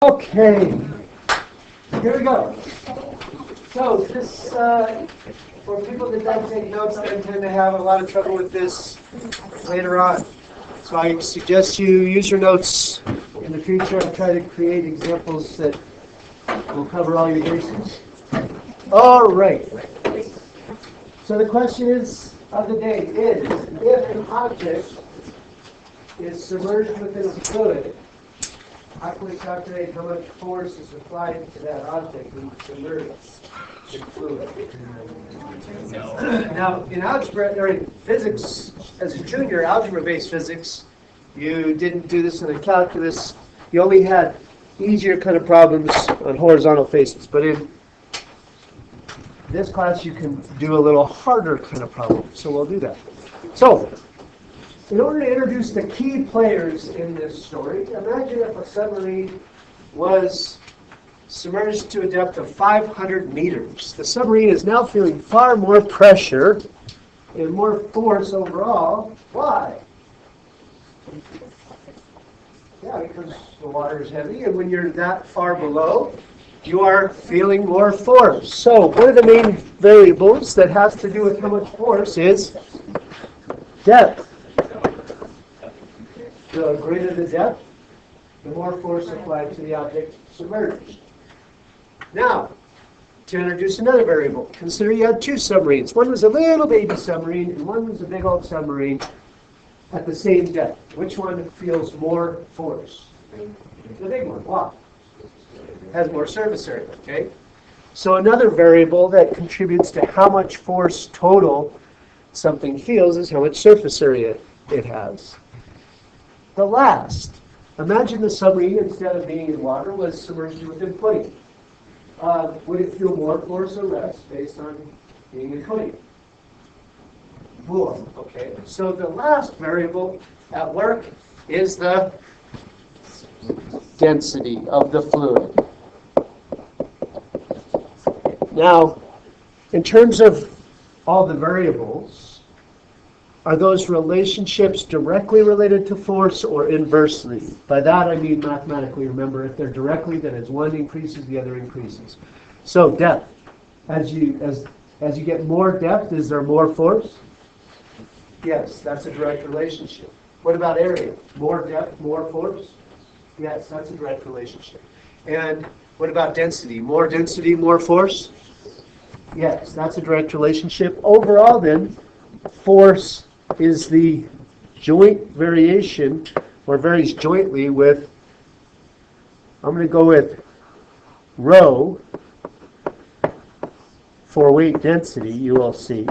Okay, here we go. So this, for people that don't take notes, they tend to have a lot of trouble with this later on. So I suggest you use your notes in the future and try to create examples that will cover all your bases. All right. So the question of the day is, if an object is submerged within a fluid, how can we calculate how much force is applied to that object when it's submerged in fluid? Now, in algebra, or in physics, as a junior, algebra-based physics, you didn't do this in the calculus. You only had easier kind of problems on horizontal faces. But in this class, you can do a little harder kind of problem. So we'll do that. So, in order to introduce the key players in this story, imagine if a submarine was submerged to a depth of 500 meters. The submarine is now feeling far more pressure and more force overall. Why? Yeah, because the water is heavy, and when you're that far below, you are feeling more force. So one of the main variables that has to do with how much force is depth. The greater the depth, the more force applied to the object submerged. Now, to introduce another variable, consider you had two submarines. One was a little baby submarine, and one was a big old submarine at the same depth. Which one feels more force? The big one. Why? It has more surface area, okay? So another variable that contributes to how much force total something feels is how much surface area it has. The last, imagine the submarine, instead of being in water, was submerged within footing. Would it feel more force or less based on being in footing? More. Okay. So the last variable at work is the density of the fluid. Now, in terms of all the variables, are those relationships directly related to force or inversely? By that I mean mathematically. Remember, if they're directly, then as one increases, the other increases. So depth. As you get more depth, is there more force? Yes, that's a direct relationship. What about area? More depth, more force? Yes, that's a direct relationship. And what about density? More density, more force? Yes, that's a direct relationship. Overall then, force is the joint variation, or varies jointly with, I'm going to go with rho for weight density, you will see.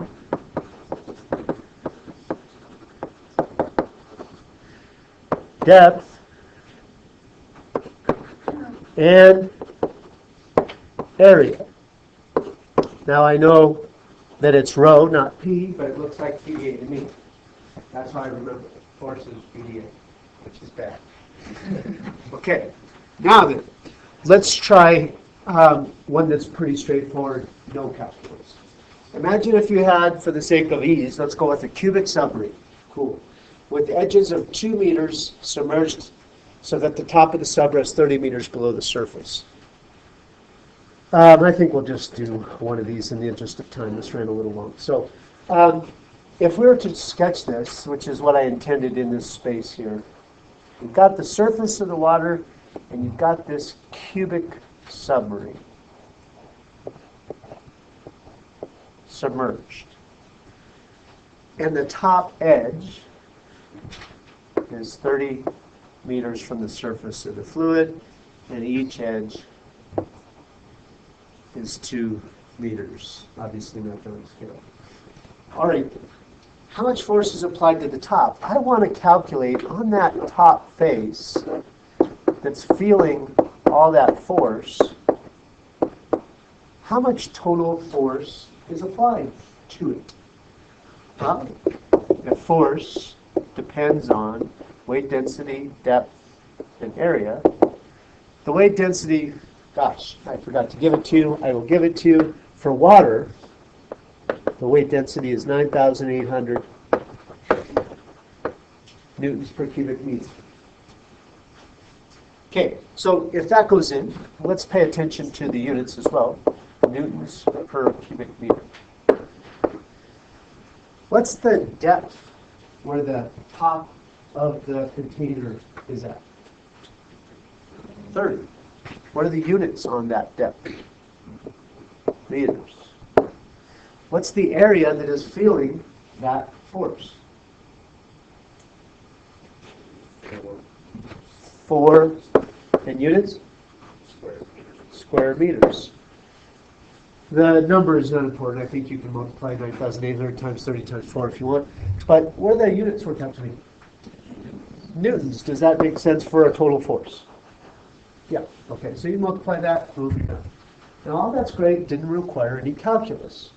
Depth and area. Now I know that it's rho, not P, but it looks like PDA to me. That's how I remember it. Force is PDA, which is bad. Okay, now then, let's try one that's pretty straightforward, no calculus. Imagine if you had, for the sake of ease, let's go with a cubic submarine. Cool. With edges of 2 meters submerged so that the top of the sub rests 30 meters below the surface. I think we'll just do one of these in the interest of time. This ran a little long. So if we were to sketch this, which is what I intended in this space here, you've got the surface of the water and you've got this cubic submarine submerged. And the top edge is 30 meters from the surface of the fluid, and each edge is 2 meters. Obviously not going to scale. All right, how much force is applied to the top? I want to calculate on that top face that's feeling all that force, how much total force is applied to it. Well, the force depends on weight density, depth, and area. The weight density, gosh, I forgot to give it to you. I will give it to you. For water, the weight density is 9,800 newtons per cubic meter. Okay, so if that goes in, let's pay attention to the units as well. Newtons per cubic meter. What's the depth where the top of the container is at? 30. What are the units on that depth? Meters. What's the area that is feeling that force? 4 in units? Square meters. The number is not important. I think you can multiply 9,800 times 30 times 4 if you want. But what are the units work out to be? Newtons. Does that make sense for a total force? Yeah. Okay, so you multiply that, it will be done. Now all that's great, didn't require any calculus.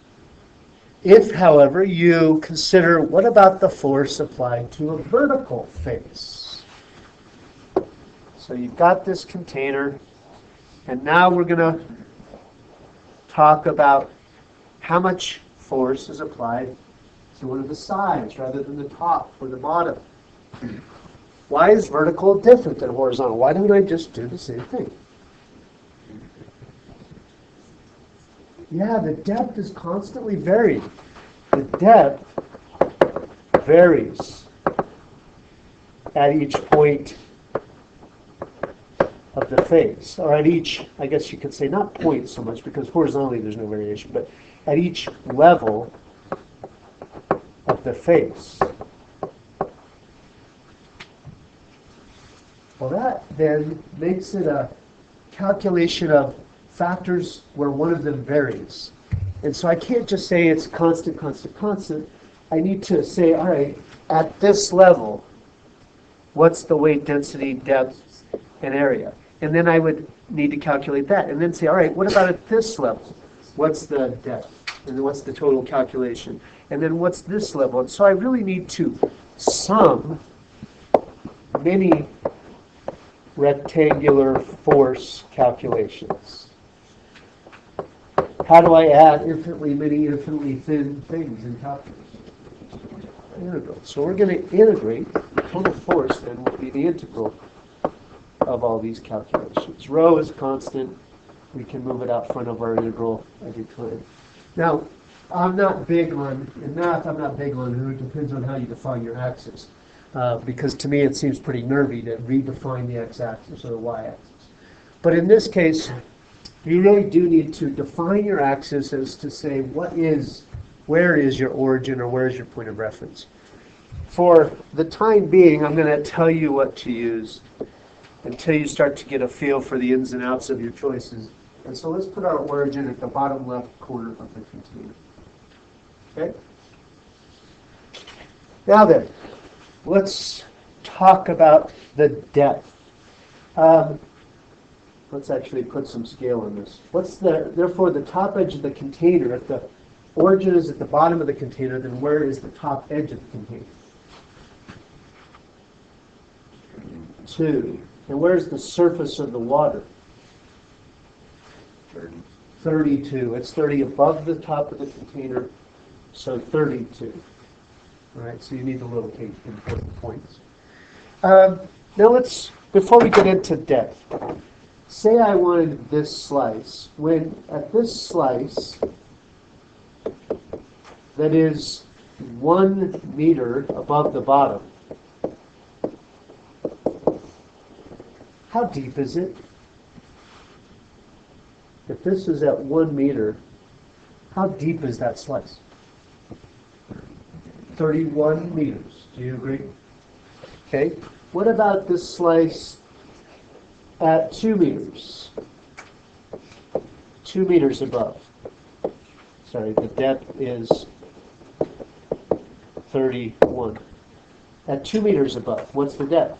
If, however, you consider what about the force applied to a vertical face? So you've got this container, and now we're going to talk about how much force is applied to one of the sides rather than the top or the bottom. Why is vertical different than horizontal? Why don't I just do the same thing? Yeah, the depth is constantly varying. The depth varies at each point of the face, or at each, I guess you could say, not point so much, because horizontally there's no variation, but at each level of the face. Well, that then makes it a calculation of factors where one of them varies. And so I can't just say it's constant, constant, constant. I need to say, all right, at this level, what's the weight, density, depth, and area? And then I would need to calculate that. And then say, all right, what about at this level? What's the depth? And then what's the total calculation? And then what's this level? And so I really need to sum many rectangular force calculations. How do I add infinitely many, infinitely thin things in calculus? Integral. So we're going to integrate. The total force then will be the integral of all these calculations. Rho is constant. We can move it out front of our integral every time. Now, I'm not big on, in math, I'm not big on who. It depends on how you define your axis. Because to me it seems pretty nervy to redefine the x-axis or the y-axis. But in this case, you really do need to define your axis as to say where is your origin or where is your point of reference. For the time being, I'm going to tell you what to use until you start to get a feel for the ins and outs of your choices. And so let's put our origin at the bottom left corner of the container. Okay? Now then, let's talk about the depth. Let's actually put some scale on this. Therefore, the top edge of the container, if the origin is at the bottom of the container, then where is the top edge of the container? 2. And where's the surface of the water? 32. It's 30 above the top of the container, so 32. All right, so you need the lowercase important points. Now before we get into depth, say I wanted this slice. When at this slice, that is 1 meter above the bottom, how deep is it? If this is at 1 meter, how deep is that slice? 31 meters. Do you agree? Okay. What about this slice at 2 meters? 2 meters above. Sorry, the depth is 31. At 2 meters above, what's the depth?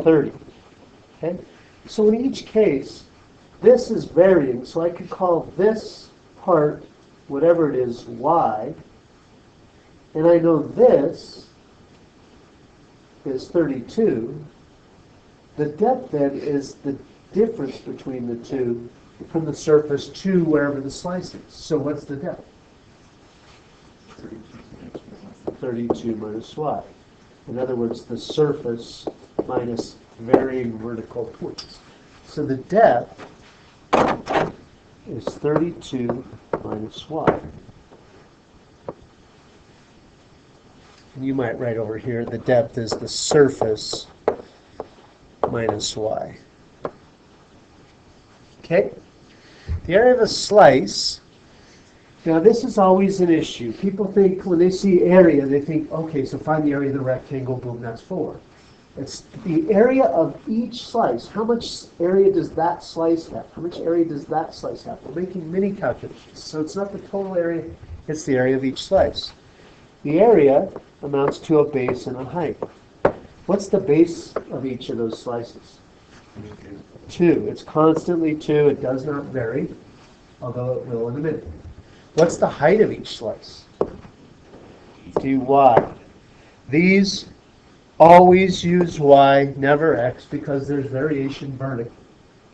30. Okay? So in each case, this is varying, so I could call this part, whatever it is, y, and I know this is 32. The depth then is the difference between the two from the surface to wherever the slice is. So what's the depth? 32 minus y. In other words, the surface minus varying vertical points. So the depth is 32 minus y. And you might write over here, the depth is the surface minus y. Okay? The area of a slice, now this is always an issue. People think, when they see area, they think, okay, so find the area of the rectangle, boom, that's 4. It's the area of each slice. How much area does that slice have? How much area does that slice have? We're making mini calculations. So it's not the total area, it's the area of each slice. The area amounts to a base and a height. What's the base of each of those slices? 2. It's constantly 2. It does not vary, although it will in a minute. What's the height of each slice? dy. These always use y, never x, because there's variation vertical.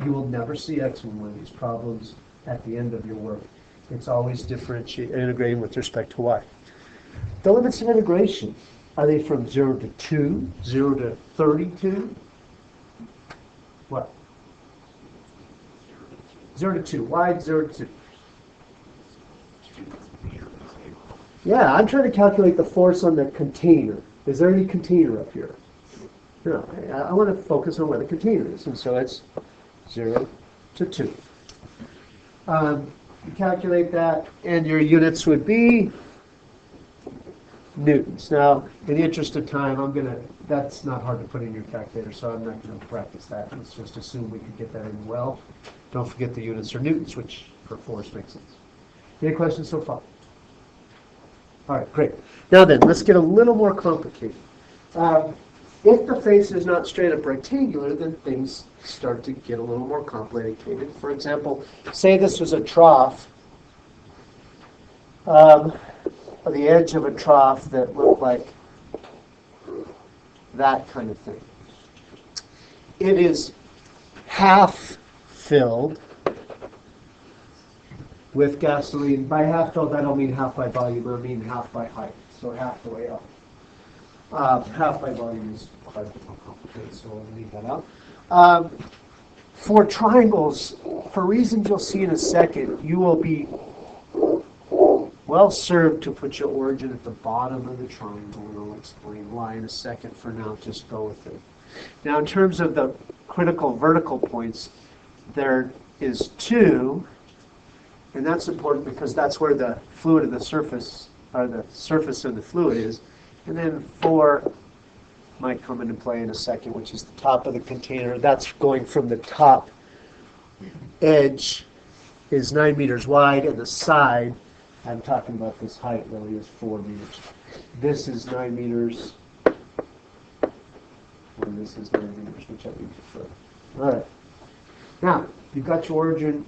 You will never see x in one of these problems at the end of your work. It's always integrating with respect to y. The limits of integration, are they from 0 to 2, 0 to 32? What? 0 to 2. Why 0 to 2? Yeah, I'm trying to calculate the force on the container. Is there any container up here? No, I want to focus on where the container is, and so it's 0 to 2. You calculate that, and your units would be newtons. Now, in the interest of time, that's not hard to put in your calculator, so I'm not going to practice that. Let's just assume we could get that in well. Don't forget the units are newtons, which for force makes sense. Any questions so far? All right, great. Now then, let's get a little more complicated. If the face is not straight up rectangular, then things start to get a little more complicated. For example, say this was a trough, or the edge of a trough that looked like that kind of thing. It is half filled with gasoline. By half filled, I don't mean half by volume, I mean half by height, so half the way up. Half by volume is quite complicated, so we'll leave that out. For triangles, for reasons you'll see in a second, you will be well served to put your origin at the bottom of the triangle, and I'll explain why in a second. For now, just go with it. Now, in terms of the critical vertical points, there is 2, and that's important because that's where the fluid of the surface, or the surface of the fluid is. And then 4 might come into play in a second, which is the top of the container. That's going from the top edge is 9 meters wide, and the side, I'm talking about this height really, is 4 meters. This is 9 meters, and this is 9 meters, whichever you prefer. All right. Now, you've got your origin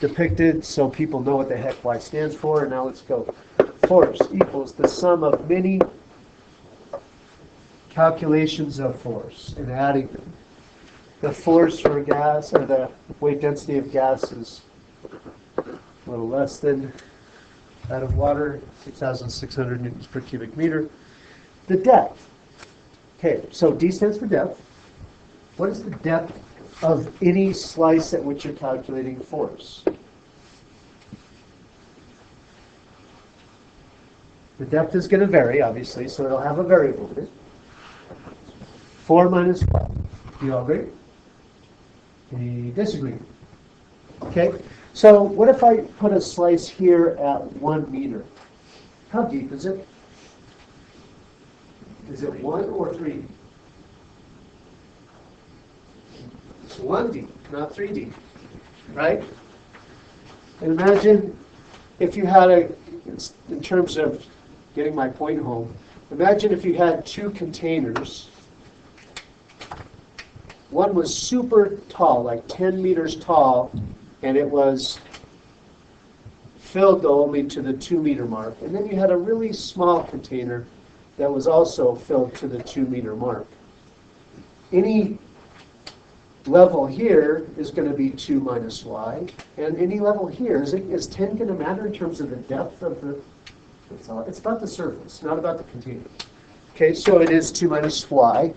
depicted so people know what the heck y stands for, and now let's go. Force equals the sum of many calculations of force and adding them. The force for gas, or the weight density of gas, is a little less than that of water, 6,600 newtons per cubic meter. The depth. Okay, so D stands for depth. What is the depth of any slice at which you're calculating force? The depth is going to vary, obviously, so it'll have a variable in it. 4 minus 5. You all agree? Any disagreement? Okay, so what if I put a slice here at 1 meter? How deep is it? Is it 1 or 3? It's 1 deep, not 3 deep, right? And imagine if you had in terms of getting my point home, imagine if you had 2 containers. One was super tall, like 10 meters tall, and it was filled only to the 2 meter mark. And then you had a really small container that was also filled to the 2 meter mark. Any level here is going to be 2 minus y, and any level here, is 10 going to matter in terms of the depth of the, it's about the surface, not about the container. Okay, so it is 2 minus y.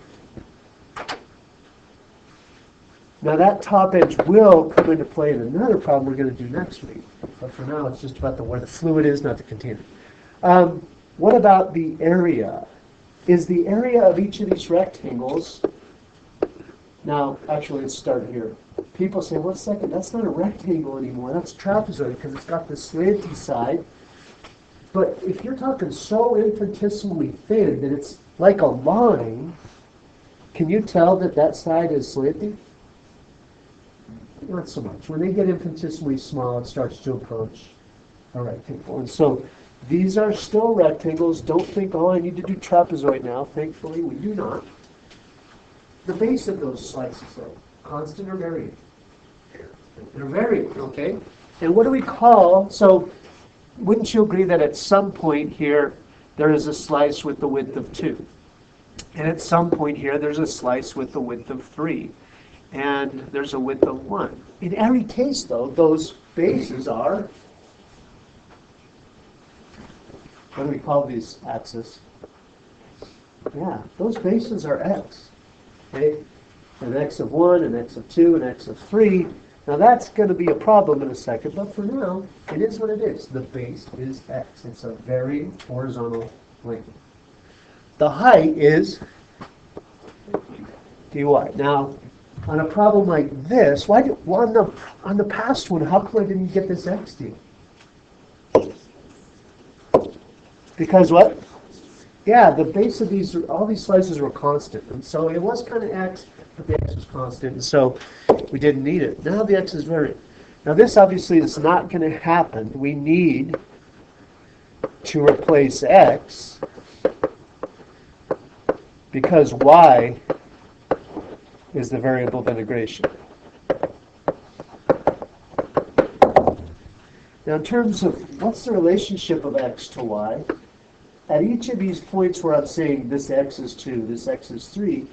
Now that top edge will come into play in another problem we're going to do next week. But for now, it's just about where the fluid is, not the container. What about the area? Is the area of each of these rectangles... Now, actually, let's start here. People say, "One second, that's not a rectangle anymore. That's trapezoid because it's got this slanty side." But if you're talking so infinitesimally thin that it's like a line, can you tell that that side is slanty? Not so much. When they get infinitesimally small, it starts to approach a rectangle. And so these are still rectangles. Don't think, "Oh, I need to do trapezoid now." Thankfully, we do not. The base of those slices, though, constant or varying? They're varying, okay? And what do we call, so wouldn't you agree that at some point here, there is a slice with the width of 2? And at some point here, there's a slice with the width of 3. And there's a width of 1. In every case, though, those bases are, what do we call these axes? Yeah, those bases are x. Okay? An x of 1, an x of 2, an x of 3. Now that's going to be a problem in a second, but for now, it is what it is. The base is x. It's a very horizontal length. The height is dy. Now, on a problem like this, on the past one, how come I didn't get this x d? Because what? Yeah, the base of these, all these slices were constant. And so it was kind of x, but the x was constant. And so we didn't need it. Now the x is varying. Now this obviously is not going to happen. We need to replace x because y is the variable of integration. Now in terms of what's the relationship of x to y, at each of these points where I'm saying this x is 2, this x is 3,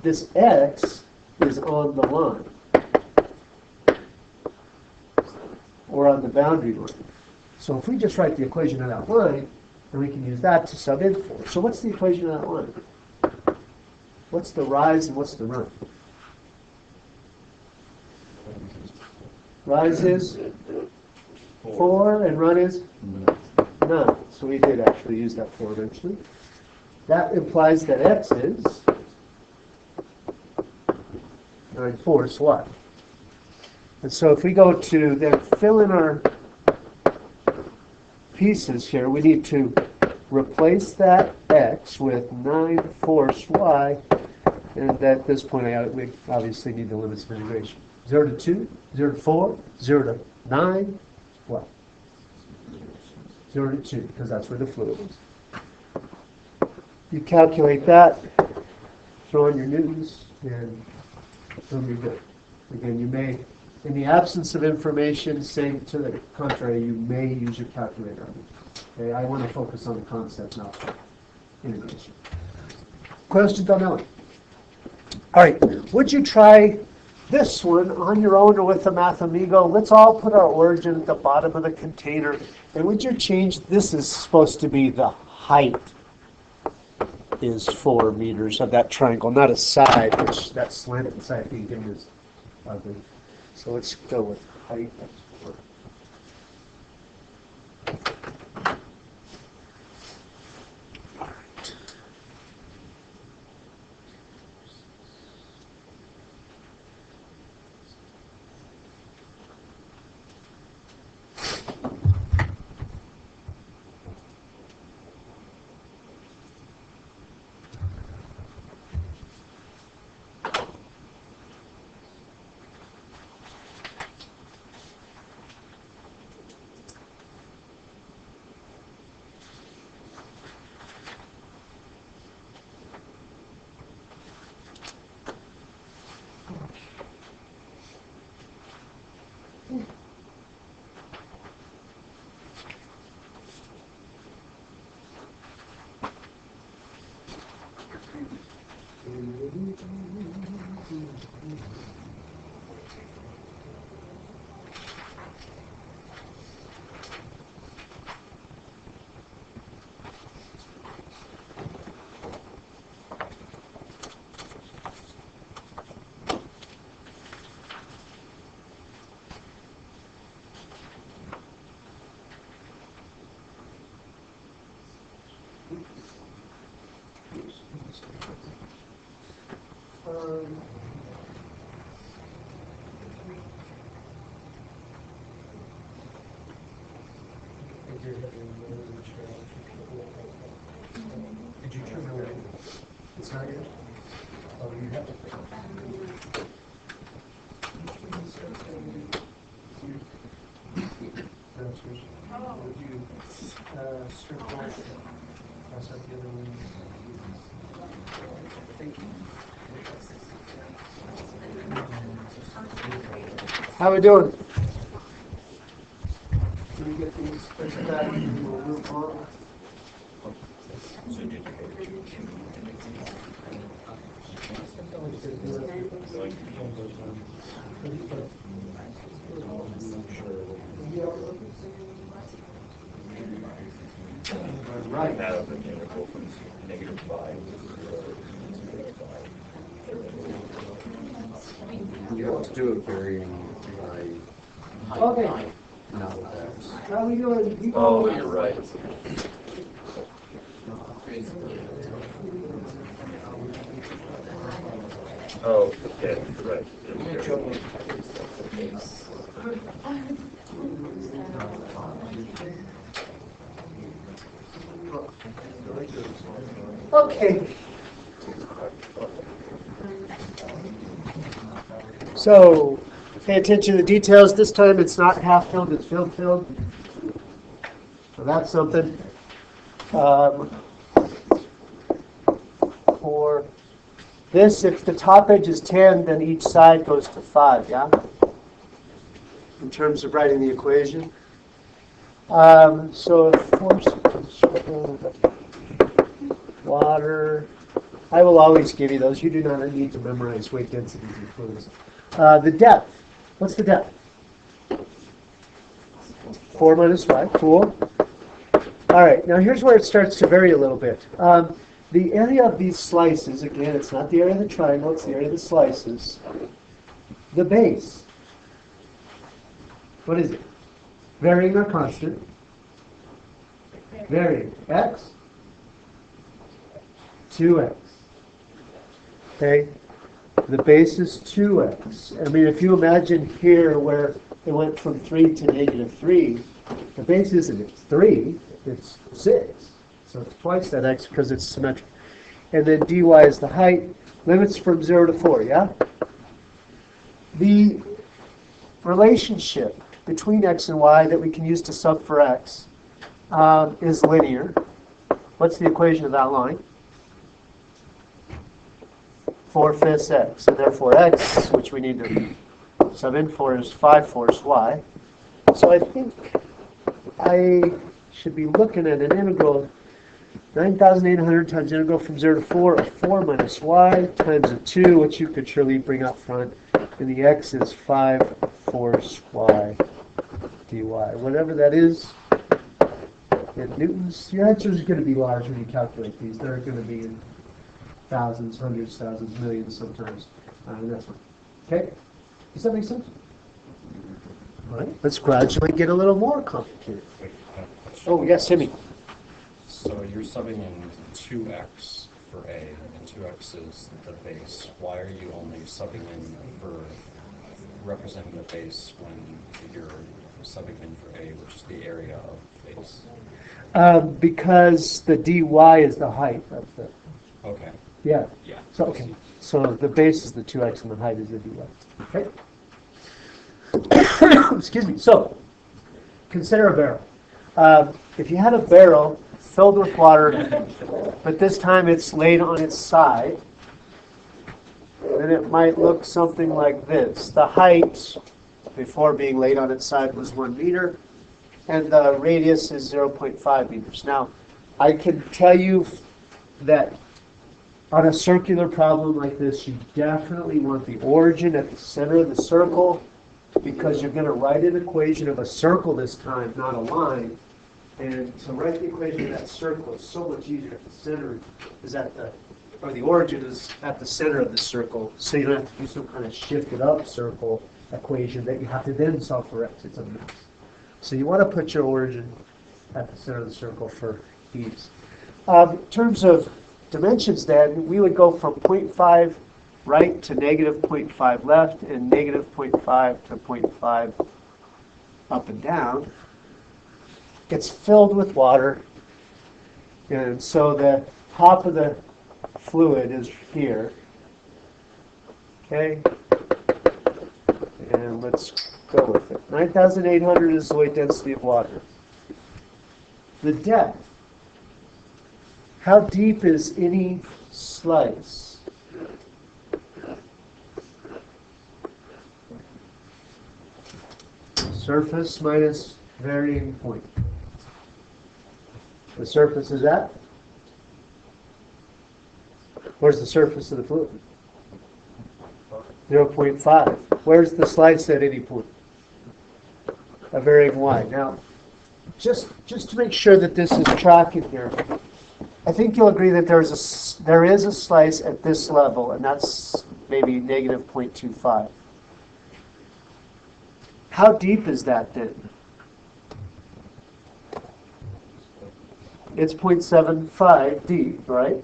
this x is on the line, or on the boundary line. So if we just write the equation of that line, then we can use that to sub in for. So what's the equation of that line? What's the rise and what's the run? Rise is 4 and run is none. So we did actually use that 4 eventually. That implies that x is 9/4 y. And so if we go to then fill in our pieces here, we need to replace that x with 9/4 y. And at this point, we obviously need the limits of integration. 0 to 2, 0 to 4, 0 to 9, what? 0 to 2, because that's where the fluid is. You calculate that, throw in your newtons, and boom, you're good. Again, you may, in the absence of information, saying to the contrary, you may use your calculator. Okay, I want to focus on the concept, not integration. Questions on that one? All right, would you try this one on your own or with a Math Amigo? Let's all put our origin at the bottom of the container. And would you change, this is supposed to be the height is 4 meters of that triangle, not a side, which that slanted side being given is ugly. So let's go with height. Did you turn away? It's not yet? Oh, you have to. Would you circle, cross out the other one? Thank you. How we doing? Can we get these pushed back and we'll move on? Right. Out of an integral from negative 5 to You have to do it varying by Okay. not with X. How we doing? Oh, you're right. Oh, yeah, you're right. Okay. So, pay attention to the details. This time it's not half-filled, it's filled. So that's something. For this, if the top edge is 10, then each side goes to 5, yeah? In terms of writing the equation. So if force water, I will always give you those. You do not need to memorize weight densities and fluids. The depth, what's the depth? 4 minus 5, cool. All right, now here's where it starts to vary a little bit. The area of these slices, again, it's not the area of the triangle, it's the area of the slices. The base, what is it? Varying or constant? Varying. X? 2x. Okay? The base is 2x. I mean, if you imagine here where it went from 3 to negative 3, the base isn't 3, it's 6. So it's twice that x because it's symmetric. And then dy is the height. Limits from 0 to 4, yeah? The relationship between x and y that we can use to sub for x is linear. What's the equation of that line? 4/5 x. And therefore x, which we need to sub in for, is 5/4 y. So I think I should be looking at an integral 9,800 times integral from 0 to 4 of 4 minus y times a 2, which you could surely bring up front. And the x is 5/4 y dy. Whatever that is in newtons, your answer is going to be large when you calculate these. They're going to be in thousands, hundreds, thousands, millions sometimes. That's one. Okay? Does that make sense? All right. Let's gradually get a little more complicated. Oh, yes, Timmy. So you're subbing in 2x for A, and 2x is the base. Why are you only subbing in for representing the base when you're subbing in for A, which is the area of base? Because the dy is the height of the... Okay. Yeah. Yeah. So, okay. So the base is the 2x and the height is the dy. Okay? Excuse me. So, consider a barrel. If you had a barrel filled with water, but this time it's laid on its side, then it might look something like this. The height, before being laid on its side, was 1 meter, and the radius is 0.5 meters. Now, I can tell you that on a circular problem like this, you definitely want the origin at the center of the circle, because you're going to write an equation of a circle this time, not a line. And to write the equation of that circle is so much easier if the center is at the, or the origin is at the center of the circle, so you don't have to do some kind of shifted up circle equation that you have to then solve for x. It's a mess. So you want to put your origin at the center of the circle for ease. In terms of dimensions then, we would go from 0.5 right to negative 0.5 left and negative 0.5 to 0.5 up and down, gets filled with water. And so the top of the fluid is here. Okay? And let's go with it. 9,800 is the weight density of water. The depth. How deep is any slice? Surface minus varying point. The surface is at? Where's the surface of the fluid? 0.5. Where's the slice at any point? A varying y. Now, just to make sure that this is tracking here, I think you'll agree that there is a slice at this level, and that's maybe negative 0.25. How deep is that then? It's 0.75 deep, right?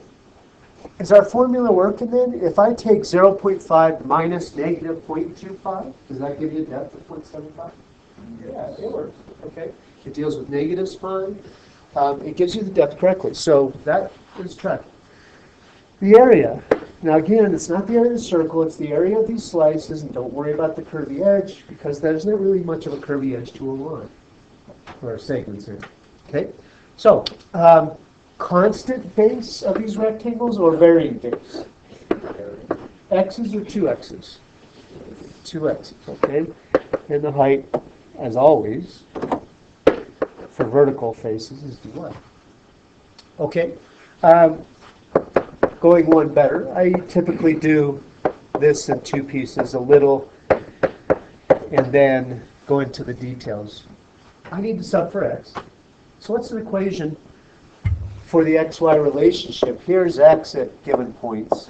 Is our formula working then? If I take 0.5 minus negative 0.25, does that give you a depth of 0.75? Yeah, it works. Okay. It deals with negatives fine. It gives you the depth correctly. So that is tracking. The area. Now again, it's not the area of the circle, it's the area of these slices, and don't worry about the curvy edge, because there's not really much of a curvy edge to a line, or a segment here. Okay? So, constant base of these rectangles or varying base? X's or 2x's? 2x's, okay? And the height, as always, for vertical faces is dy. Okay? Going one better, I typically do this in two pieces, a little, and then go into the details. I need to sub for x. So what's an equation for the xy relationship? Here's x at given points.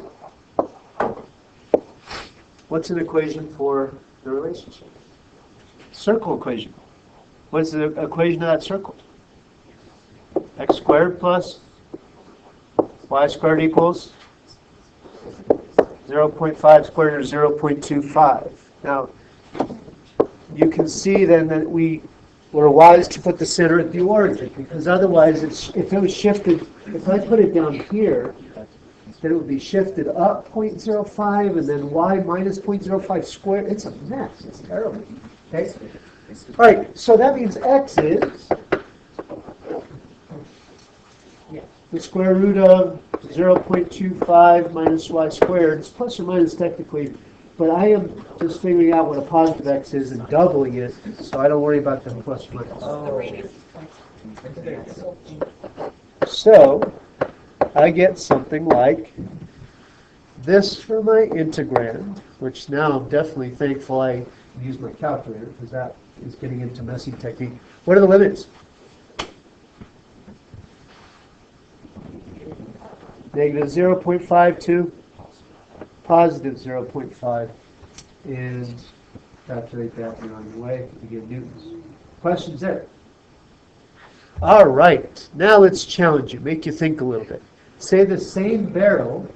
What's an equation for the relationship? Circle equation. What's the equation of that circle? X squared plus y squared equals 0.5 squared or 0.25. Now, you can see then that we were wise to put the center at the origin, because otherwise, if it was shifted, if I put it down here, then it would be shifted up 0.05 and then y minus 0.05 squared. It's a mess. It's terrible. Okay? All right, so that means x is the square root of 0.25 minus y squared. It's plus or minus technically, but I am just figuring out what a positive x is and doubling it, so I don't worry about the plus or minus. So I get something like this for my integrand, which now I'm definitely thankful I use my calculator, because that is getting into messy technique. What are the limits? Negative 0.5 to positive 0.5. And calculate that when on your way to get newtons. Questions there? All right. Now let's challenge you. Make you think a little bit. Say the same barrel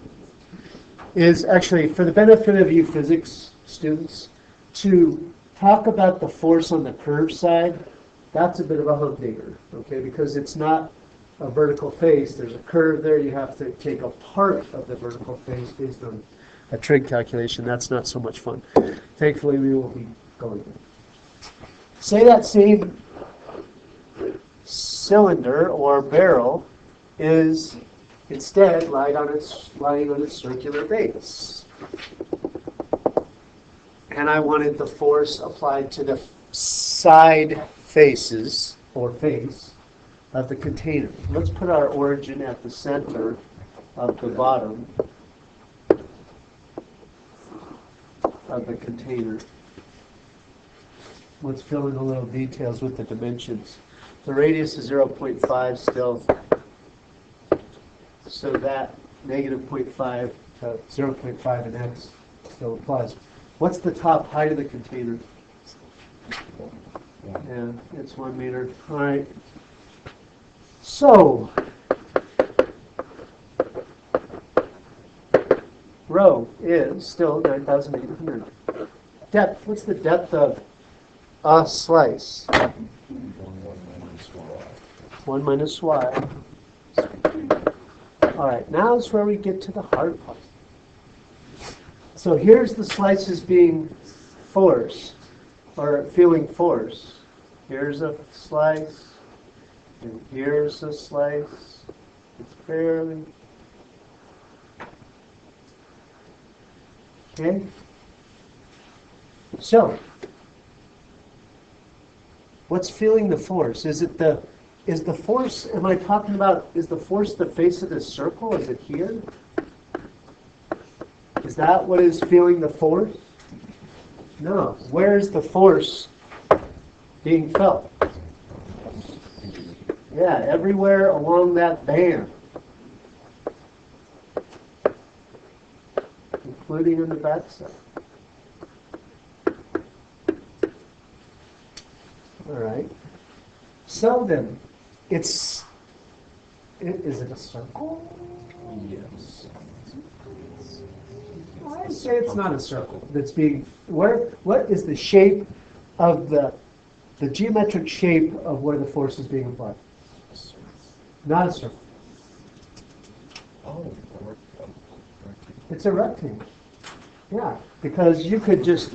is actually, for the benefit of you physics students, to talk about the force on the curved side, that's a bit of a humdinger, okay, because it's not a vertical face. There's a curve there. You have to take a part of the vertical face based on a trig calculation. That's not so much fun. Thankfully, we will be going there. Say that same cylinder or barrel is instead lying on its circular base. And I wanted the force applied to the side faces, or face, of the container. Let's put our origin at the center of the bottom of the container. Let's fill in a little details with the dimensions. The radius is 0.5 still, so that negative 0.5 to 0.5 in x still applies. What's the top height of the container? Yeah, it's 1 meter. All right. So, Rho is still 9,800. Depth, what's the depth of a slice? 1 minus y. All right, now is where we get to the hard part. So here's the slices being forced, or feeling force. Here's a slice, and here's a slice. It's fairly... Okay? So, what's feeling the force? Is the force, am I talking about, is the force the face of this circle? Is it here? Is that what is feeling the force? No. Where is the force being felt? Yeah, everywhere along that band. Including in the backside. All right. So then, is it a circle? Yes. I say it's not a circle. That's being, what is the shape of the geometric shape of where the force is being applied? Not a circle. Oh, It's a rectangle. Yeah, because you could just,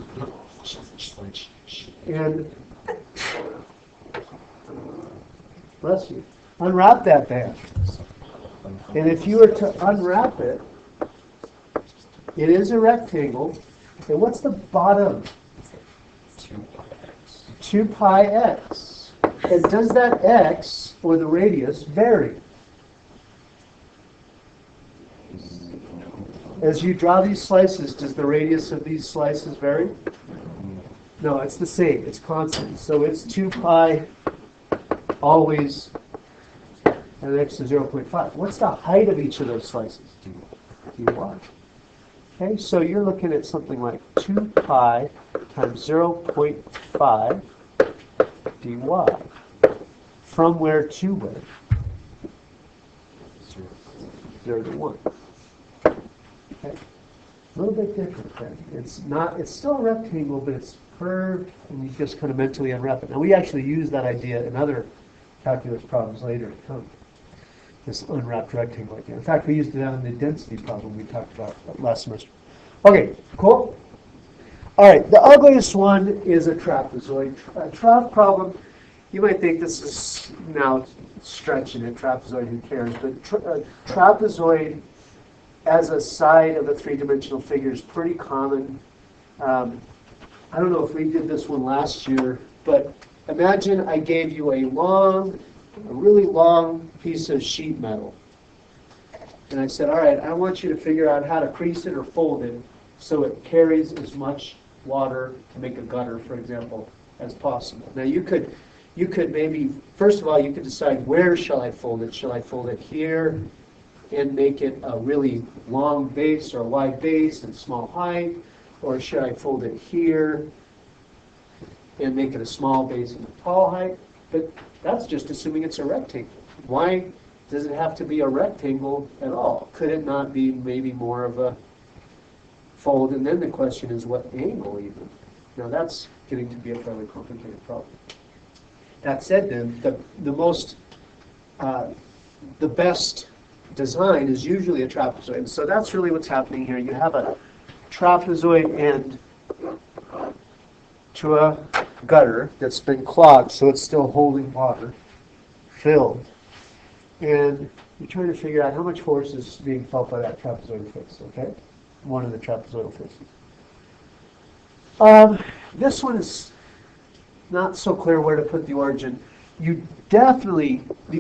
and, bless you, unwrap that band. And if you were to unwrap it, it is a rectangle. And what's the bottom? 2 pi x. And does that x, or the radius, vary? As you draw these slices, does the radius of these slices vary? No, it's the same. It's constant. So it's 2 pi always and x is 0.5. What's the height of each of those slices? dy. Okay, so you're looking at something like 2 pi times 0.5 dy. From where to where? 0 to 1. Okay. A little bit different then. It's still a rectangle, but it's curved, and you just kind of mentally unwrap it. Now, we actually use that idea in other calculus problems later to come. This unwrapped rectangle idea. In fact, we used it on the density problem we talked about last semester. Okay, cool? All right, the ugliest one is a trapezoid. A trap problem, you might think this is now stretching it, trapezoid, who cares? But trapezoid as a side of a three-dimensional figure is pretty common. I don't know if we did this one last year, but imagine I gave you a really long piece of sheet metal. And I said, all right, I want you to figure out how to crease it or fold it so it carries as much water to make a gutter, for example, as possible. Now you could maybe, first of all, you could decide where shall I fold it. Shall I fold it here and make it a really long base or a wide base and small height? Or should I fold it here and make it a small base and a tall height? But that's just assuming it's a rectangle. Why does it have to be a rectangle at all? Could it not be maybe more of a fold? And then the question is, what angle even? Now that's getting to be a fairly complicated problem. That said, then the best design is usually a trapezoid. And so that's really what's happening here. You have a trapezoid end to a gutter that's been clogged, so it's still holding water, filled. And you're trying to figure out how much force is being felt by that trapezoidal face, okay? One of the trapezoidal faces. This one is not so clear where to put the origin. The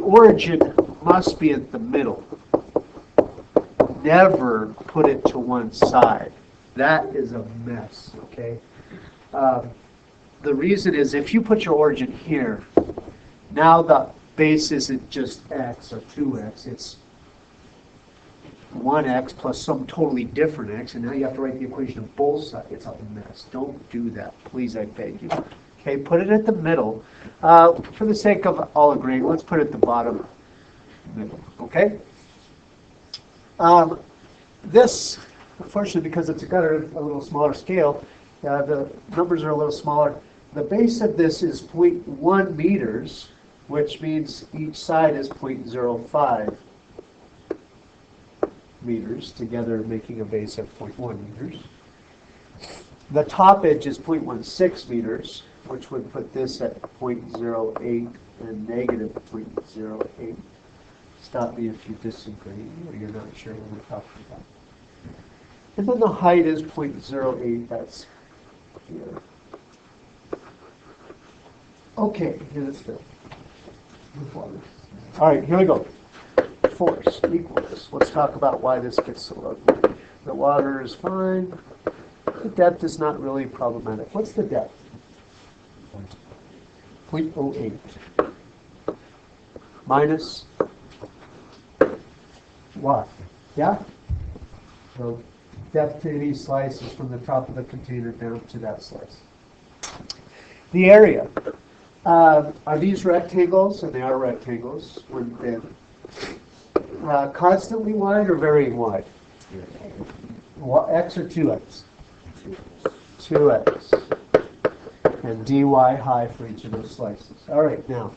origin must be at the middle. Never put it to one side. That is a mess, okay? The reason is if you put your origin here, now the base isn't just x or 2x, it's 1x plus some totally different x, and now you have to write the equation of both sides. It's a mess. Don't do that, please, I beg you. Okay, put it at the middle. For the sake of all agreeing, let's put it at the bottom middle, okay? This unfortunately, because it's got a little smaller scale, the numbers are a little smaller. The base of this is 0.1 meters, which means each side is 0.05 meters, together making a base of 0.1 meters. The top edge is 0.16 meters, which would put this at 0.08 and negative 0.08. Stop me if you disagree or you're not sure what we're talking about. And then the height is 0.08, that's here. Okay, here's the water. All right, here we go. Force equals. Let's talk about why this gets so ugly. The water is fine. The depth is not really problematic. What's the depth? 0.08. Minus what? Yeah? So depth to any slice is from the top of the container down to that slice. The area. Are these rectangles? And they are rectangles when thin. Constantly wide or varying wide? X or 2x? 2x. And dy high for each of those slices. All right, now,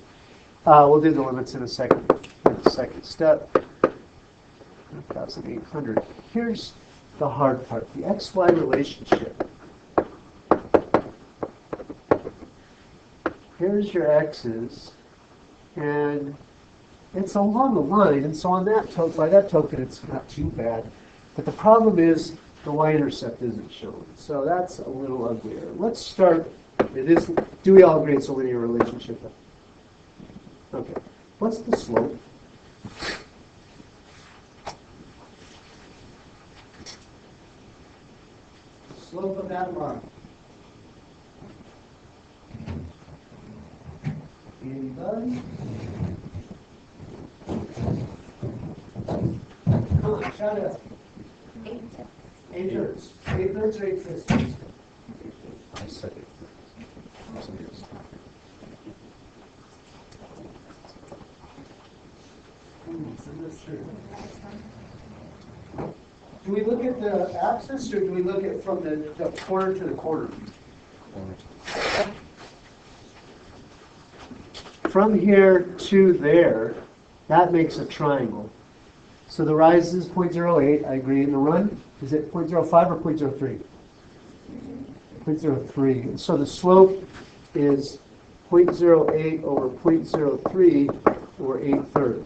we'll do the limits in a second. In the second step, 1,800. Here's the hard part, the xy relationship. Here's your x's, and it's along the line, and so on that token, by that token, it's not too bad. But the problem is the y-intercept isn't shown, so that's a little uglier. Let's start. It is. Do we all agree it's a linear relationship? Okay. What's the slope? Slope of that line. Anybody? Come on, shout it out. 8/3. 8/3 or 8/5? I said it. Do we look at the axis or do we look at from the corner to the corner? From here to there, that makes a triangle. So the rise is 0.08, I agree. And the run, is it 0.05 or 0.03? 0.03. And so the slope is 0.08 over 0.03 or 8/3.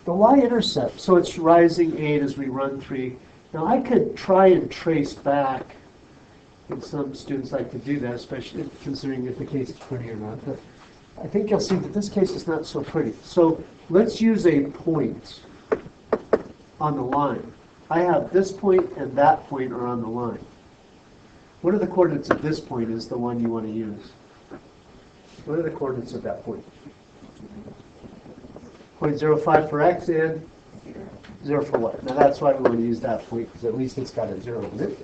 The y-intercept, so it's rising 8 as we run 3. Now I could try and trace back, and some students like to do that, especially considering if the case is pretty or not. But I think you'll see that this case is not so pretty. So let's use a point on the line. I have this point and that point are on the line. What are the coordinates of this point is the one you want to use? What are the coordinates of that point? 0.05 for x and 0 for y. Now that's why we want to use that point, because at least it's got a 0 in it.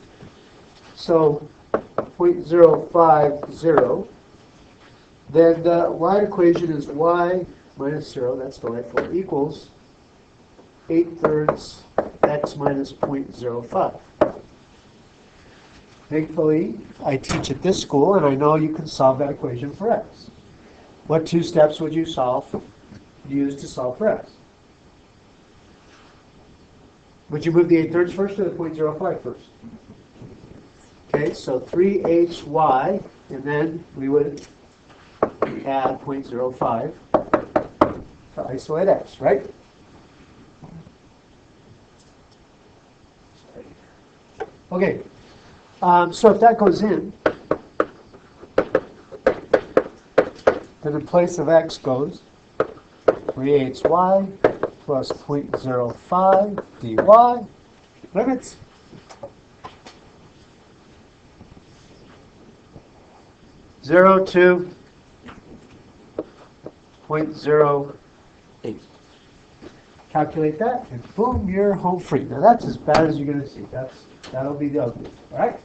So 0.050. Then the line equation is y minus 0, that's delightful, equals 8/3 x minus 0.05. Thankfully, I teach at this school, and I know you can solve that equation for x. What 2 steps would you use to solve for x? Would you move the 8/3 first or the 0.05 first? Okay, so 3hy, and then we would add 0.05 to isolate x, right? Okay, so if that goes in, then in place of x goes 3hy plus 0.05 dy. Limits. Zero to 0.08. Calculate that, and boom, you're home free. Now that's as bad as you're going to see. That'll be the ugly. All right.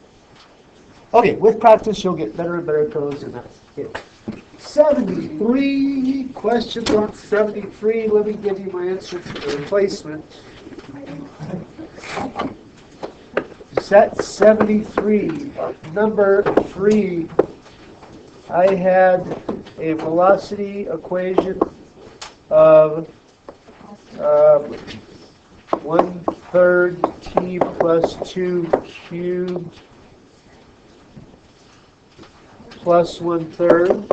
Okay, with practice, you'll get better and better at those, and that's it. 73 questions on 73. Let me give you my answer to the replacement. Set 73, number 3. I had a velocity equation of 1/3 t plus 2 cubed plus 1/3.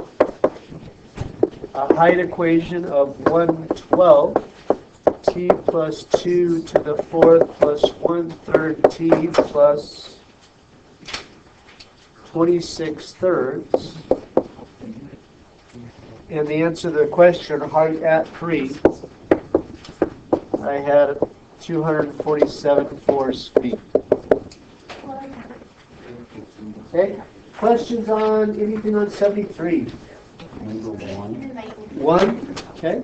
A height equation of 1/12 t plus 2 to the 4th plus 1/3 t plus 26/3. And the answer to the question, height at 3, I had 247 force feet. Okay, questions on anything on 73? Number 1. 1, okay.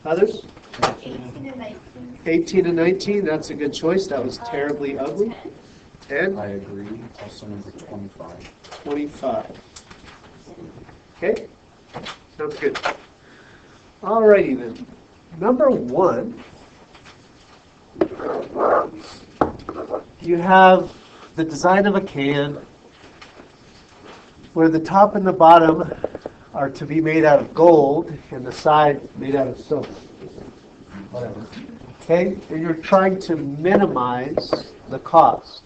Others? 18 and 19, that's a good choice. That was terribly ugly. 10, I agree. Also number 25. 25. Okay, sounds good. Alrighty then. Number 1, you have the design of a can where the top and the bottom are to be made out of gold and the side made out of silver. Whatever. Okay, and you're trying to minimize the cost.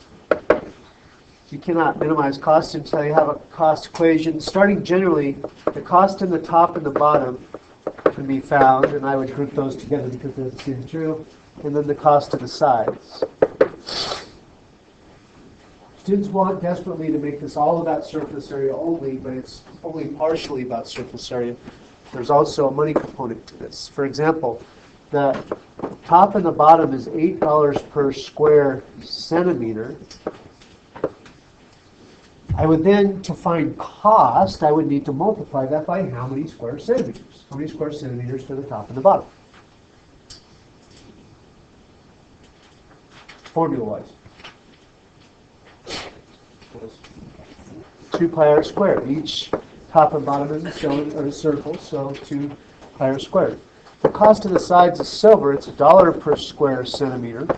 You cannot minimize cost until you have a cost equation. Starting generally, the cost in the top and the bottom can be found, and I would group those together because they're the same material, and then the cost of the sides. Students want desperately to make this all about surface area only, but it's only partially about surface area. There's also a money component to this. For example, the top and the bottom is $8 per square centimeter. I would then, to find cost, I would need to multiply that by how many square centimeters? How many square centimeters to the top and the bottom? Formula-wise. 2 pi r squared. Each top and bottom is shown in a circle, so 2 pi r squared. The cost of the sides is silver. It's $1 per square centimeter.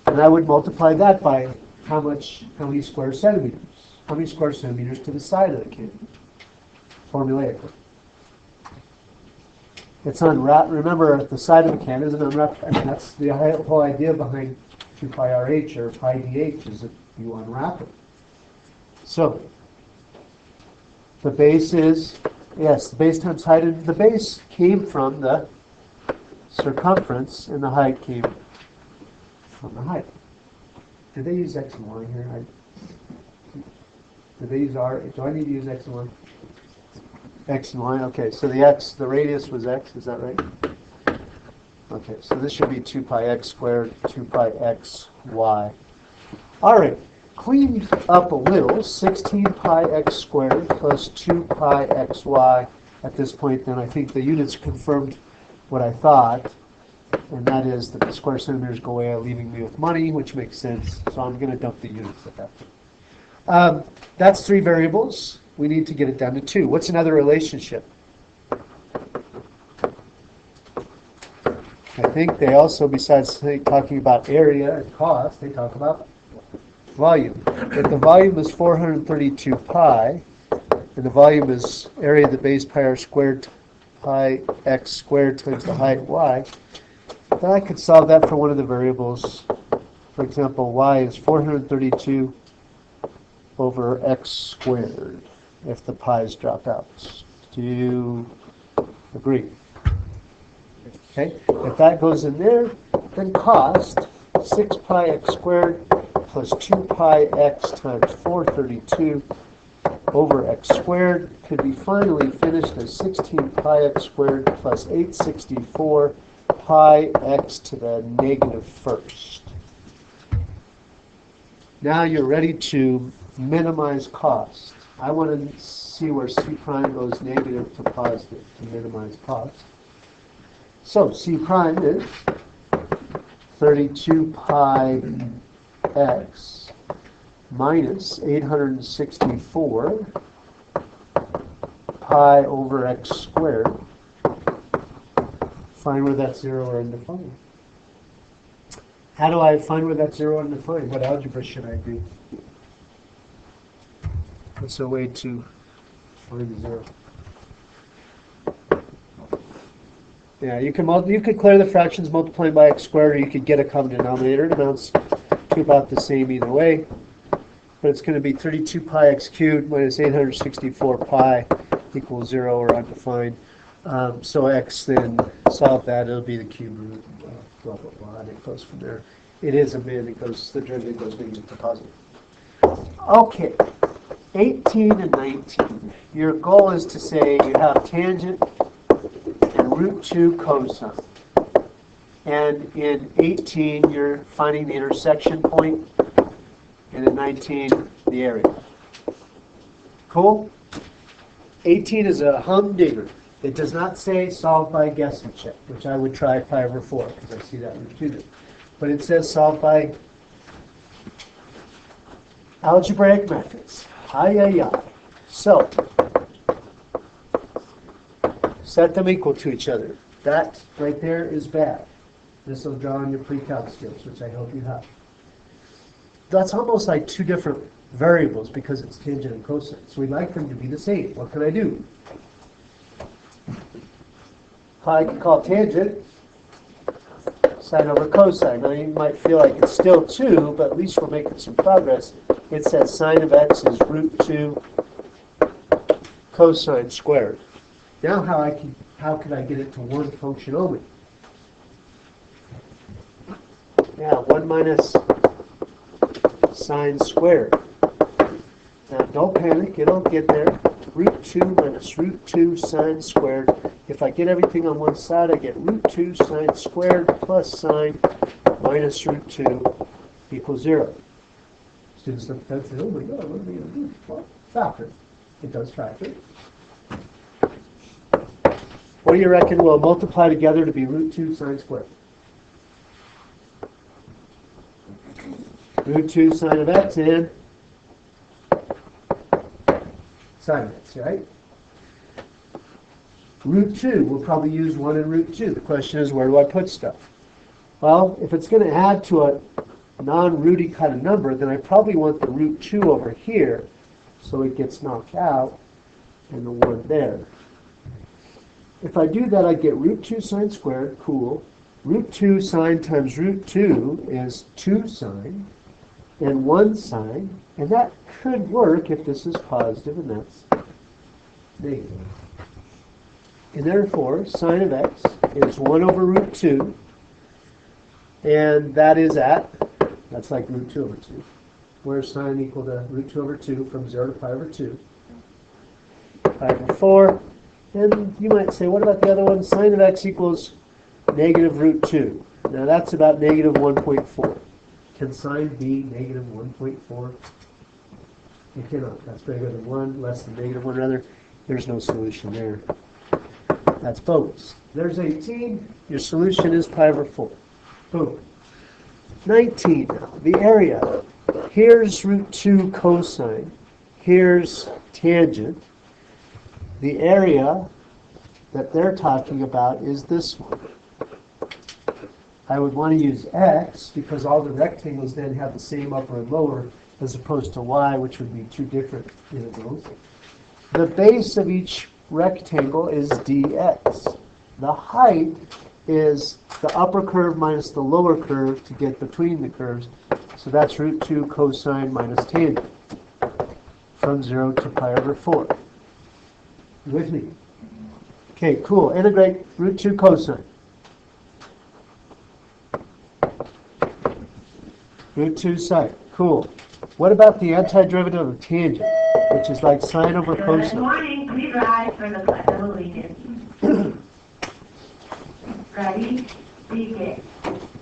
And I would multiply that by how many square centimeters? How many square centimeters to the side of the can? Formulaically. It's unwrapped. Remember, the side of the can isn't unwrapped. I mean, that's the whole idea behind 2 pi RH or pi dH is that you unwrap it. So, the base is, yes, the base times height. And the base came from the circumference, and the height came from the height. Did they use X and Y here? Did they use R? Do I need to use X and Y? X and Y, okay. So the radius was X, is that right? Okay, so this should be 2 pi X squared, 2 pi X Y. All right, cleaned up a little, 16 pi X squared plus 2 pi XY. At this point, then I think the units confirmed what I thought, and that is that the square centimeters go away, leaving me with money, which makes sense. So I'm going to dump the units at that point. That's 3 variables. We need to get it down to 2. What's another relationship? I think they also, besides talking about area and cost, they talk about volume. If the volume is 432 pi, and the volume is area of the base pi r squared pi x squared times the height y, then I could solve that for one of the variables. For example, y is 432 over x squared if the pi's drop out. Do you agree? Okay, if that goes in there, then cost 6 pi x squared plus 2 pi x times 432 over x squared could be finally finished as 16 pi x squared plus 864 pi x to the negative first. Now you're ready to minimize cost. I want to see where C prime goes negative to positive to minimize cost. So C prime is 32 pi x minus 864 pi over x squared. Find where that 0 are in the phone. How do I find where that zero undefined? What algebra should I do? What's a way to find the zero? Yeah, you could clear the fractions multiplying by x squared, or you could get a common denominator. It amounts to about the same either way. But it's going to be 32 pi x cubed minus 864 pi equals 0 or undefined. So x, then solve that, it'll be the cube root, blah, blah, blah, and it goes from there. It is a min, the derivative goes negative to positive. Okay, 18 and 19. Your goal is to say you have tangent and root 2 cosine. And in 18, you're finding the intersection point, and in 19, the area. Cool? 18 is a humdinger. It does not say solve by guessing check, which I would try pi over 4, because I see that repeated. But it says solve by algebraic methods. Ay. So, set them equal to each other. That right there is bad. This will draw on your pre-calc skills, which I hope you have. That's almost like two different variables because it's tangent and cosine. So we'd like them to be the same. What can I do? I can call tangent sine over cosine. Now you might feel like it's still 2, but at least we're making some progress. It says sine of x is root 2 cosine squared. Now how can I get it to one function only? Yeah, 1 minus sine squared. Now don't panic, it'll get there. Root 2 minus root 2 sine squared. If I get everything on one side, I get root 2 sine squared plus sine minus root 2 equals 0. Students look at that and say, oh my god, what are we going to do? Well, factor. It does factor. What do you reckon will multiply together to be root 2 sine squared? Root 2 sine of x and sine of x, right? Root 2, we'll probably use 1 in root 2. The question is, where do I put stuff? Well, if it's going to add to a non-rooty kind of number, then I probably want the root 2 over here, so it gets knocked out, and the 1 there. If I do that, I get root 2 sine squared, cool. Root 2 sine times root 2 is 2 sine, and 1 sine, and that could work if this is positive and that's negative. And therefore, sine of x is 1 over root 2, and that is that's like root 2 over 2. Where's sine equal to root 2 over 2 from 0 to pi over 2? Pi over 4. And you might say, what about the other one? Sine of x equals negative root 2. Now that's about negative 1.4. Can sine be negative 1.4? It cannot. That's bigger than 1, less than negative 1 rather. There's no solution there. That's bogus. There's 18. Your solution is pi over 4. Boom. 19 now. The area. Here's root 2 cosine. Here's tangent. The area that they're talking about is this one. I would want to use x because all the rectangles then have the same upper and lower as opposed to y, which would be two different integrals. The base of each rectangle is dx. The height is the upper curve minus the lower curve to get between the curves. So that's root 2 cosine minus tangent from 0 to pi over 4. You with me? Okay, cool. Integrate root 2 cosine. Root 2 sine. Cool. What about the antiderivative of tangent, which is like sine over cosine? Good morning. Please rise for the Pledge of Allegiance. Ready? Begin.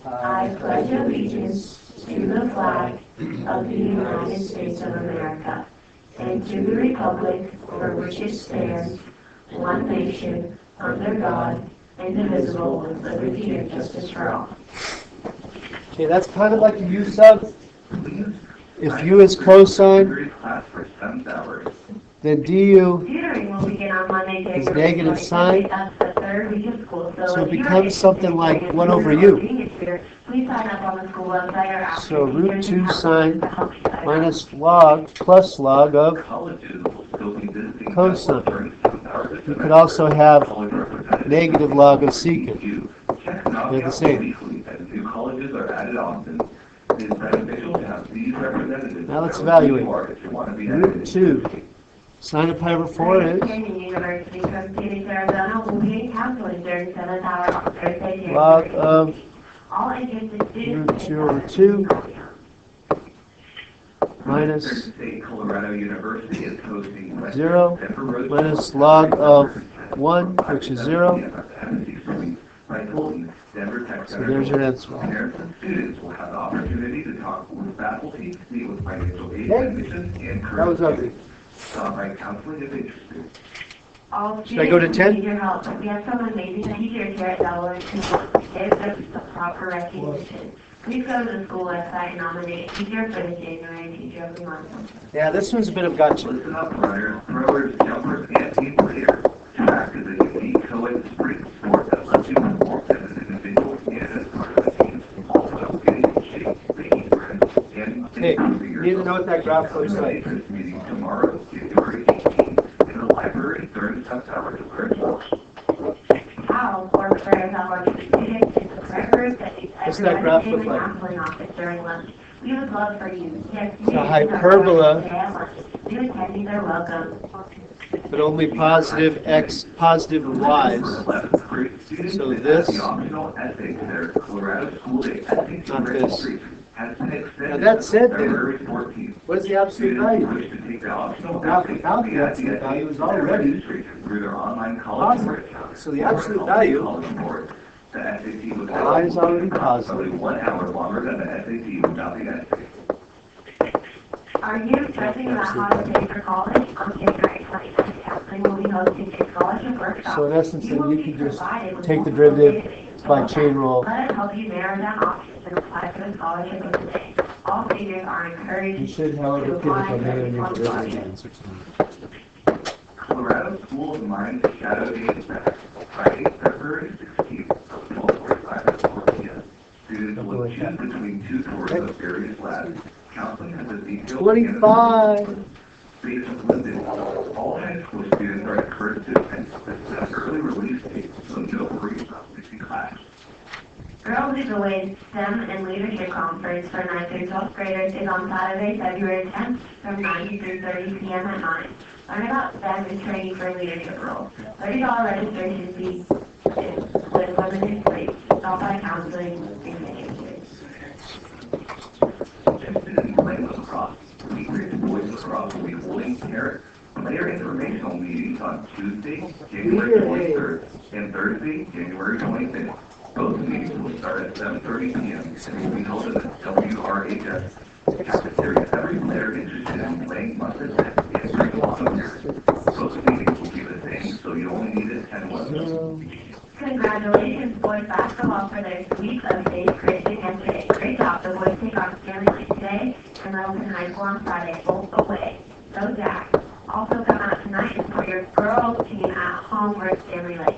I pledge allegiance to the flag of the United States of America and to the republic for which it stands, one nation, under God, indivisible, with liberty and justice for all. Okay, that's kind of like the use of. If u is cosine, then du Tutoring will begin on Monday, is January negative 22nd. sine. That's the third week of school. So it if you're becomes something like 1 over u. Please sign up on the school better out. So root 2 sine minus log plus log of cosine. You could also have negative log of secant. They're the same. New colleges are added often. It is beneficial to have these representatives. Now let's evaluate. Root 2 sine of pi over 4 is University from Phoenix, Arizona will be in counseling during 7 hours on Thursday. log of All interested root students. 2 over 2 minus State Colorado University is hosting West 0 Denver Road minus log of 1, which is 0. Denver Tech So there's your answer. Parents and students will have the opportunity to talk with faculty, meet with financial aid, Hey, admissions, and That was career. ugly. Stop by counseling if interested. All Should I go to students 10? need your help. We have some amazing teachers here at Delaware who give them the proper recognition. Please go to the school website and nominate a teacher for the January Teacher of the Month. Yeah, this one's a bit of gotcha. Listen up, runners, throwers, jumpers, and team players. Track is a unique co-ed spring sport that lets you perform as an individual and as part of a team. Also, getting in shape, making friends, and Hey, you need to know what that graph looks like. This meeting tomorrow, January 18th, in the library during the hours of Christmas. How or prayers are like the students in the prayer group that meets What's every that graph Wednesday in look the like? counseling office during lunch. We would love for you. Yes, It's a hyperbola. New attendees are welcome. But only positive x, positive y's. So this, Optional essay to their Colorado School Day essay Not this. registration has been extended Now that said, to then, February 14th. what is the absolute Students who value? wish to take the optional Without essay the via absolute the value is their already registration through their online college positive. board. So the absolute value, College board. The SAT was y is already probably positive. 1 hour longer than the SAT without the essay. Are you stressing about how to pay for college? On January 29th, counseling will be hosting a scholarship workshop. So in essence, then will you be can just provided with take the multiple derivative databases. by chain rule. Let us help you narrow down options and apply for the scholarship of the day. All seniors are encouraged You should, to however, give it apply a for name the and scholarship. Answer to Colorado School of Mines Shadow Day is back, Friday, February 16th, from 12:45 to 4 p.m. Students will choose between 2 tours of various labs. Counseling has a detailed 25. Space is limited. All high school students are encouraged to attend this early release date, so no worries about missing class. Girls Lead the Way STEM and Leadership Conference for 9th through 12th graders is on Saturday, February 10th from 9 to 3:30 p.m. at 9. Learn about STEM and training for leadership roles. $30 registration fee with limited space. Stop by counseling executives. Interested in playing lacrosse? We create boys lacrosse will be holding player informational meetings on Tuesday, January 23rd, and Thursday, January 25th. Both meetings will start at 7:30 p.m. and will be held in the WRHS cafeteria. Every player interested in playing must attend and bring along a parent. Both meetings will be the same, so you only need to attend one. Congratulations, boys basketball, for their sweep of State Christian yesterday. Great job. The boys take on Stanley Lake today and Littleton High School on Friday, both away. Go Jack. Also come out tonight and support your girls team at home versus Stanley Lake.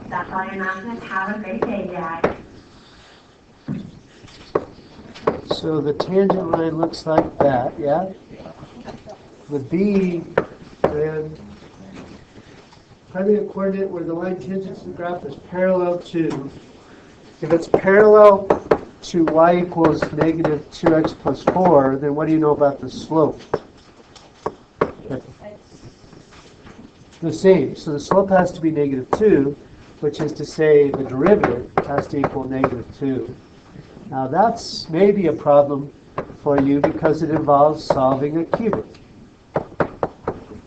That's all your announcements. Have a great day, Jack. So the tangent line looks like that, yeah? The B, then, finding a coordinate where the line tangents to the graph is parallel to, if it's parallel to y equals negative 2x plus 4, then what do you know about the slope? The same. So the slope has to be negative 2, which is to say the derivative has to equal negative 2. Now that's maybe a problem for you because it involves solving a cubic.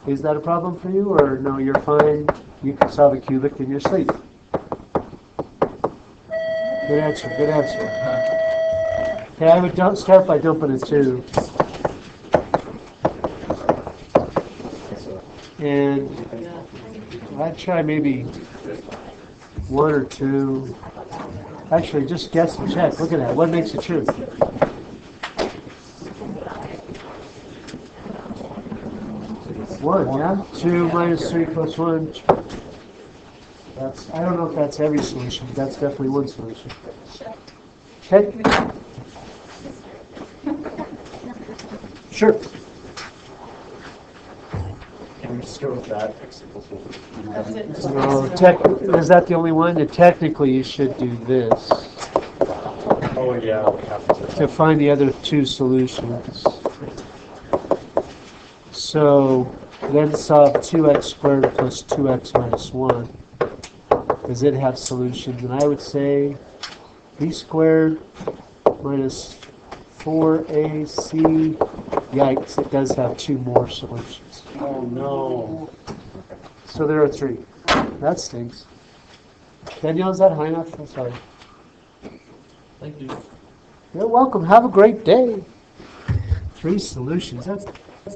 Is that a problem for you, or no, you're fine, you can solve a cubic in your sleep? Good answer, good answer. Okay, I would start by dumping a 2. And I'd try maybe 1 or 2. Actually, just guess and check. Look at that. What makes it true? 1, yeah? 2 minus 3 plus 1. I don't know if that's every solution, but that's definitely one solution. Okay? Sure. Can we just go with that? No, is that the only one? And technically, you should do this Oh, yeah, we have to. to find the other two solutions. So then solve 2x squared plus 2x minus 1. Does it have solutions? And I would say b squared minus 4ac. Yikes, it does have two more solutions. Oh, no. So there are three. That stinks. Danielle, is that high enough? I'm sorry. Thank you. You're welcome. Have a great day. Three solutions. That's